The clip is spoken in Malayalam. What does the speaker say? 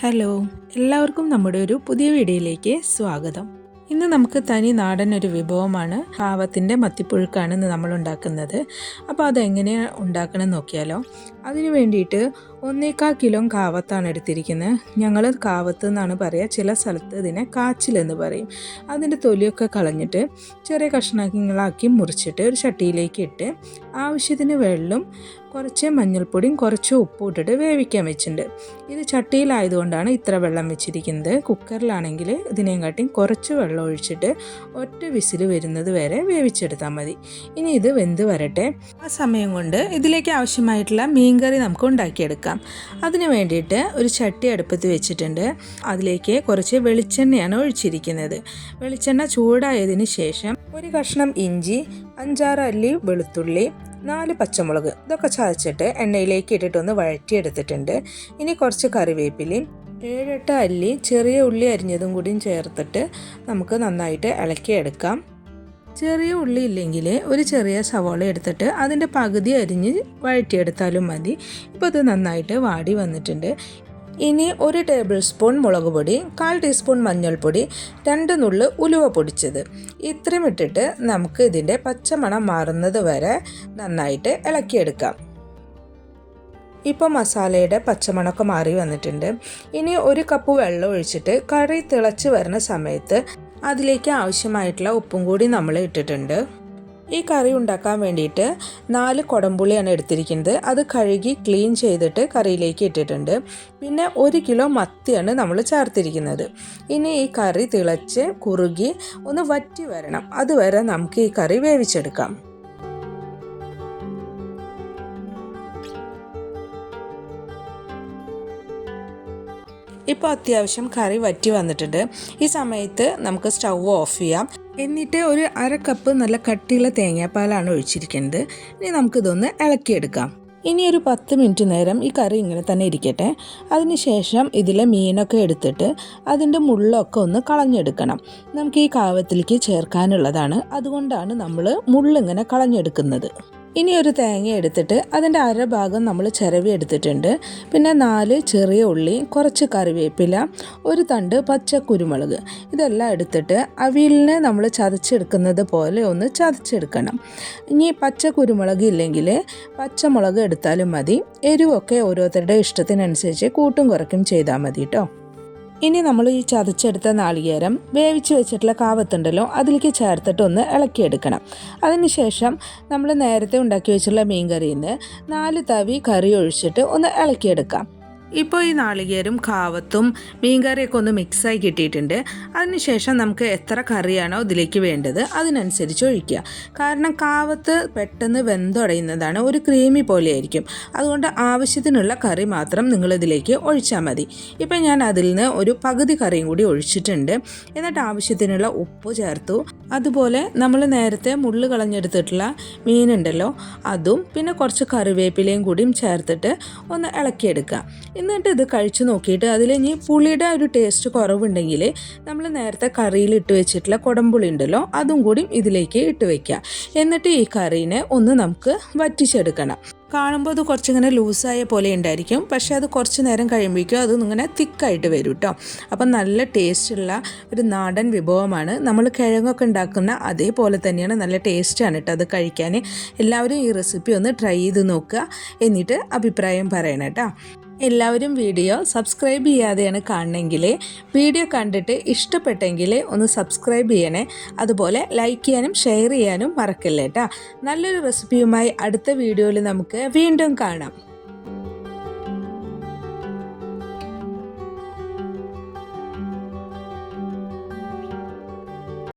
ഹലോ, എല്ലാവർക്കും നമ്മുടെ ഒരു പുതിയ വീഡിയോയിലേക്ക് സ്വാഗതം. ഇന്ന് നമുക്ക് തനി നാടൻ ഒരു വിഭവമാണ് കാവത്തിൻ്റെ മത്തിപ്പുഴുക്കാണ് ഇന്ന് നമ്മൾ ഉണ്ടാക്കുന്നത്. അപ്പോൾ അതെങ്ങനെയാണ് ഉണ്ടാക്കണം നോക്കിയാലോ. അതിന് വേണ്ടിയിട്ട് 1.25 കിലോ കാവത്താണ് എടുത്തിരിക്കുന്നത്. ഞങ്ങൾ കാവത്ത് എന്നാണ് പറയുക, ചില സ്ഥലത്ത് ഇതിനെ കാച്ചിലെന്ന് പറയും. അതിൻ്റെ തൊലിയൊക്കെ കളഞ്ഞിട്ട് ചെറിയ കഷ്ണങ്ങളാക്കി മുറിച്ചിട്ട് ഒരു ചട്ടിയിലേക്ക് ഇട്ട് ആവശ്യത്തിന് വെള്ളം, കുറച്ച് മഞ്ഞൾപ്പൊടിയും കുറച്ച് ഉപ്പും ഇട്ടിട്ട് വേവിക്കാൻ വെച്ചിട്ടുണ്ട്. ഇത് ചട്ടിയിലായതുകൊണ്ടാണ് ഇത്ര വെള്ളം വെച്ചിരിക്കുന്നത്. കുക്കറിലാണെങ്കിൽ ഇതിനെക്കാട്ടിയും കുറച്ച് വെള്ളം ഒഴിച്ചിട്ട് ഒറ്റ വിസിൽ വരുന്നത് വരെ വേവിച്ചെടുത്താൽ മതി. ഇനി ഇത് വെന്ത് വരട്ടെ. ആ സമയം കൊണ്ട് ഇതിലേക്ക് ആവശ്യമായിട്ടുള്ള മീൻകറി നമുക്ക് ഉണ്ടാക്കിയെടുക്കാം. അതിന് വേണ്ടിയിട്ട് ഒരു ചട്ടി അടുപ്പത്ത് വെച്ചിട്ടുണ്ട്. അതിലേക്ക് കുറച്ച് വെളിച്ചെണ്ണയാണ് ഒഴിച്ചിരിക്കുന്നത്. വെളിച്ചെണ്ണ ചൂടായതിന് ശേഷം ഒരു കഷ്ണം ഇഞ്ചി, 5-6 അല്ലി വെളുത്തുള്ളി, 4 പച്ചമുളക് ഇതൊക്കെ ചതച്ചിട്ട് എണ്ണയിലേക്ക് ഇട്ടിട്ടൊന്ന് വഴറ്റിയെടുത്തിട്ടുണ്ട്. ഇനി കുറച്ച് കറിവേപ്പിലയും 7-8 അല്ലി ചെറിയ ഉള്ളി അരിഞ്ഞതും കൂടിയും ചേർത്തിട്ട് നമുക്ക് നന്നായിട്ട് ഇളക്കിയെടുക്കാം. ചെറിയ ഉള്ളി ഇല്ലെങ്കിൽ ഒരു ചെറിയ സവാള എടുത്തിട്ട് അതിൻ്റെ പകുതി അരിഞ്ഞ് വഴറ്റിയെടുത്താലും മതി. ഇപ്പോൾ ഇത് നന്നായിട്ട് വാടി വന്നിട്ടുണ്ട്. ഇനി 1 ടേബിൾ സ്പൂൺ മുളക് പൊടി, 1/4 ടീസ്പൂൺ മഞ്ഞൾപ്പൊടി, 2 നുള്ള് ഉലുവ പൊടിച്ചത് ഇത്രയും ഇട്ടിട്ട് നമുക്ക് ഇതിൻ്റെ പച്ചമണം മാറുന്നത് വരെ നന്നായിട്ട് ഇളക്കിയെടുക്കാം. ഇപ്പോൾ മസാലയുടെ പച്ചമണമൊക്കെ മാറി വന്നിട്ടുണ്ട്. ഇനി 1 കപ്പ് വെള്ളം ഒഴിച്ചിട്ട് കറി തിളച്ച് വരുന്ന സമയത്ത് അതിലേക്ക് ആവശ്യമായിട്ടുള്ള ഉപ്പും കൂടി നമ്മൾ ഇട്ടിട്ടുണ്ട്. ഈ കറി ഉണ്ടാക്കാൻ വേണ്ടിയിട്ട് 4 കുടംപുളിയാണ് എടുത്തിരിക്കുന്നത്. അത് കഴുകി ക്ലീൻ ചെയ്തിട്ട് കറിയിലേക്ക് ഇട്ടിട്ടുണ്ട്. പിന്നെ 1 കിലോ മത്തിയാണ് നമ്മൾ ചേർത്തിരിക്കുന്നത്. ഇനി ഈ കറി തിളച്ച് കുറുകി ഒന്ന് വറ്റി വരണം. അതുവരെ നമുക്ക് ഈ കറി വേവിച്ചെടുക്കാം. ഇപ്പോൾ അത്യാവശ്യം കറി വറ്റി വന്നിട്ടുണ്ട്. ഈ സമയത്ത് നമുക്ക് സ്റ്റൗ ഓഫ് ചെയ്യാം. എന്നിട്ട് ഒരു 1/2 കപ്പ് നല്ല കട്ടിയുള്ള തേങ്ങാപ്പാലാണ് ഒഴിച്ചിരിക്കുന്നത്. ഇനി നമുക്കിതൊന്ന് ഇളക്കിയെടുക്കാം. ഇനി ഒരു 10 മിനിറ്റ് നേരം ഈ കറി ഇങ്ങനെ തന്നെ ഇരിക്കട്ടെ. അതിനുശേഷം ഇതിലെ മീനൊക്കെ എടുത്തിട്ട് അതിൻ്റെ മുള്ളൊക്കെ ഒന്ന് കളഞ്ഞെടുക്കണം. നമുക്ക് ഈ കാവത്തിലേക്ക് ചേർക്കാനുള്ളതാണ്, അതുകൊണ്ടാണ് നമ്മൾ മുള്ളിങ്ങനെ കളഞ്ഞെടുക്കുന്നത്. ഇനി ഒരു തേങ്ങ എടുത്തിട്ട് അതിൻ്റെ 1/2 ഭാഗം നമ്മൾ ചിരവി എടുത്തിട്ടുണ്ട്. പിന്നെ 4 ചെറിയ ഉള്ളി, കുറച്ച് കറിവേപ്പില, 1 തണ്ട് പച്ചക്കുരുമുളക് ഇതെല്ലാം എടുത്തിട്ട് അവിയലിനെ നമ്മൾ ചതച്ചെടുക്കുന്നത് പോലെ ഒന്ന് ചതച്ചെടുക്കണം. ഇനി പച്ചക്കുരുമുളക് ഇല്ലെങ്കിൽ പച്ചമുളക് എടുത്താലും മതി. എരിവൊക്കെ ഓരോരുത്തരുടെ ഇഷ്ടത്തിനനുസരിച്ച് കൂട്ടും കുറയ്ക്കും ചെയ്താൽ മതി കേട്ടോ. ഇനി നമ്മൾ ഈ ചതച്ചെടുത്ത നാളികേരം വേവിച്ച് വെച്ചിട്ടുള്ള കാവത്തുണ്ടല്ലോ അതിലേക്ക് ചേർത്തിട്ട് ഒന്ന് ഇളക്കിയെടുക്കണം. അതിനുശേഷം നമ്മൾ നേരത്തെ ഉണ്ടാക്കി വെച്ചിട്ടുള്ള മീൻ കറിയിൽ നിന്ന് 4 തവി കറി ഒഴിച്ചിട്ട് ഒന്ന് ഇളക്കിയെടുക്കാം. ഇപ്പോൾ ഈ നാളികേരും കാവത്തും മീൻകറിയൊക്കെ ഒന്ന് മിക്സായി കിട്ടിയിട്ടുണ്ട്. അതിനുശേഷം നമുക്ക് എത്ര കറിയാണോ ഇതിലേക്ക് വേണ്ടത് അതിനനുസരിച്ച് ഒഴിക്കുക. കാരണം കാവത്ത് പെട്ടെന്ന് വെന്തുടയുന്നതാണ്, ഒരു ക്രീമി പോലെ ആയിരിക്കും. അതുകൊണ്ട് ആവശ്യത്തിനുള്ള കറി മാത്രം നിങ്ങളിതിലേക്ക് ഒഴിച്ചാൽ മതി. ഇപ്പം ഞാൻ അതിൽ നിന്ന് ഒരു പകുതി കറിയും കൂടി ഒഴിച്ചിട്ടുണ്ട്. എന്നിട്ട് ആവശ്യത്തിനുള്ള ഉപ്പ് ചേർത്തു. അതുപോലെ നമ്മൾ നേരത്തെ മുള്ള് കളഞ്ഞെടുത്തിട്ടുള്ള മീനുണ്ടല്ലോ അതും പിന്നെ കുറച്ച് കറിവേപ്പിലയും കൂടിയും ചേർത്തിട്ട് ഒന്ന് ഇളക്കിയെടുക്കുക. എന്നിട്ട് ഇത് കഴിച്ചു നോക്കിയിട്ട് അതിൽ ഇനി പുളിയുടെ ഒരു ടേസ്റ്റ് കുറവുണ്ടെങ്കിൽ നമ്മൾ നേരത്തെ കറിയിൽ ഇട്ട് വെച്ചിട്ടുള്ള കുടംപുളി ഉണ്ടല്ലോ അതും കൂടി ഇതിലേക്ക് ഇട്ട് വയ്ക്കുക. എന്നിട്ട് ഈ കറീനെ ഒന്ന് നമുക്ക് വറ്റിച്ചെടുക്കണം. കാണുമ്പോൾ അത് കുറച്ചിങ്ങനെ ലൂസായ പോലെ ഉണ്ടായിരിക്കും, പക്ഷേ അത് കുറച്ച് നേരം കഴിയുമ്പോഴേക്കും അത് ഇങ്ങനെ തിക്കായിട്ട് വരും കേട്ടോ. അപ്പം നല്ല ടേസ്റ്റുള്ള ഒരു നാടൻ വിഭവമാണ്. നമ്മൾ കിഴങ്ങൊക്കെ ഉണ്ടാക്കുന്ന അതേപോലെ തന്നെയാണ്, നല്ല ടേസ്റ്റാണ് കേട്ടോ അത് കഴിക്കാൻ. എല്ലാവരും ഈ റെസിപ്പി ഒന്ന് ട്രൈ ചെയ്ത് നോക്കുക, എന്നിട്ട് അഭിപ്രായം പറയണം കേട്ടോ. എല്ലാവരും വീഡിയോ സബ്സ്ക്രൈബ് ചെയ്യാതെയാണ് കാണണമെങ്കിൽ വീഡിയോ കണ്ടിട്ട് ഇഷ്ടപ്പെട്ടെങ്കിൽ ഒന്ന് സബ്സ്ക്രൈബ് ചെയ്യണേ. അതുപോലെ ലൈക്ക് ചെയ്യാനും ഷെയർ ചെയ്യാനും മറക്കല്ലേ കേട്ടോ. നല്ലൊരു റെസിപ്പിയുമായി അടുത്ത വീഡിയോയിൽ നമുക്ക് വീണ്ടും കാണാം.